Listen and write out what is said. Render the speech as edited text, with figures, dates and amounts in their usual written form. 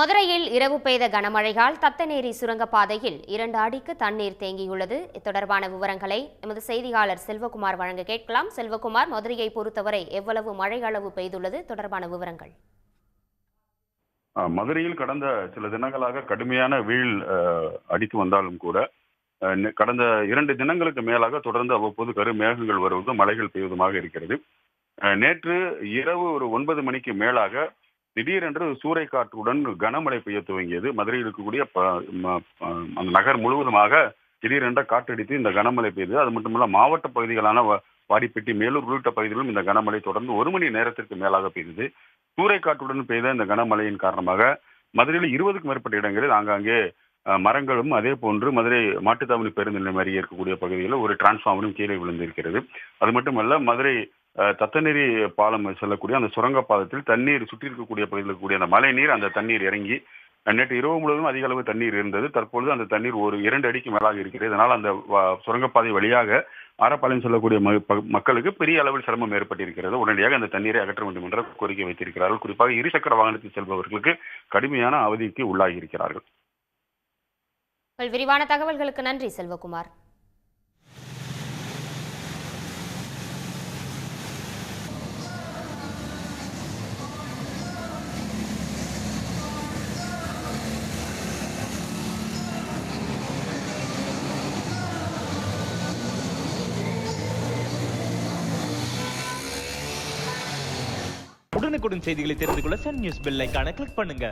மதுரையில் இரவு பெய்த கனமழையால் தத்தநேரி சுரங்கப்பாதையில் 2 அடிக்கு தண்ணீர் தேங்கியுள்ளது. தொடர்பான விவரங்களை எமது செய்தியாளர் செல்வகுமார் வழங்க கேட்கலாம். செல்வகுமார், மதுரையை பொறுத்தவரை எவ்வளவு மழை அளவு பெய்துள்ளது? தொடர்பான விவரங்கள். மதுரையில் கடந்த சில தினங்களாக கடுமையான வெயில் அடித்து வந்தாலும் கூட கடந்த 2 தினங்களுக்கு மேலாக தொடர்ந்து அவ்வப்போது கருமேகங்கள் வருவதும் மழைகள் பெய்வதுமாக இருக்கிறது. நேற்று இரவு ஒரு 9 மணிக்கு மேலாக திடீரென்று சூறைக்காற்றுடன் கனமழை பெய்ய துவங்கியது. மதுரையில் இருக்கக்கூடிய அந்த நகர் முழுவதுமாக திடீரென்ற காற்றடித்து இந்த கனமழை பெய்தது. அது மட்டுமல்ல, மாவட்ட பகுதிகளான வாடிப்பட்டி, மேலூர் உள்ளிட்ட பகுதிகளிலும் இந்த கனமழை தொடர்ந்து 1 மணி நேரத்திற்கு மேலாக பெய்தது. சூறைக்காற்றுடன் பெய்த இந்த கனமழையின் காரணமாக மதுரையில் 20க்கும் மேற்பட்ட இடங்களில் ஆங்காங்கே மரங்களும், அதே போன்று மதுரை மாட்டுத்தாவணி பேருந்து நிலையம் அருகே இருக்கக்கூடிய பகுதிகளில் ஒரு டிரான்ஸ்பார்மரும் கீழே விழுந்திருக்கிறது. அது மட்டுமல்ல, மதுரை தத்தநேரி பாலம் செல்லக்கூடிய அந்த சுரங்கப்பாதத்தில் தண்ணீர் சுற்றி இருக்கக்கூடிய பகுதியில் இருக்கக்கூடிய அந்த மழை நீர், அந்த தண்ணீர் இறங்கி நேற்று இரவு முழுவதும் அதிக அளவு தண்ணீர் இருந்தது. தற்பொழுது அந்த தண்ணீர் ஒரு 2 அடிக்கு மேலாக இருக்கிறது. இதனால் அந்த சுரங்கப்பாதை வழியாக ஆரப்பாளையம் செல்லக்கூடிய மக்களுக்கு பெரிய அளவில் சிரமம் ஏற்பட்டிருக்கிறது. உடனடியாக அந்த தண்ணீரை அகற்ற வேண்டும் என்ற கோரிக்கை வைத்திருக்கிறார்கள். குறிப்பாக இருசக்கர வாகனத்தில் செல்பவர்களுக்கு கடுமையான அவதிக்கு உள்ளாகி இருக்கிறார்கள். விரிவான தகவல்களுக்கு நன்றி செல்வகுமார். உடனுக்குடன் செய்திகளை தெரிந்து கொள்ள சன் நியூஸ் பெல் ஐகானை கிளிக் பண்ணுங்க.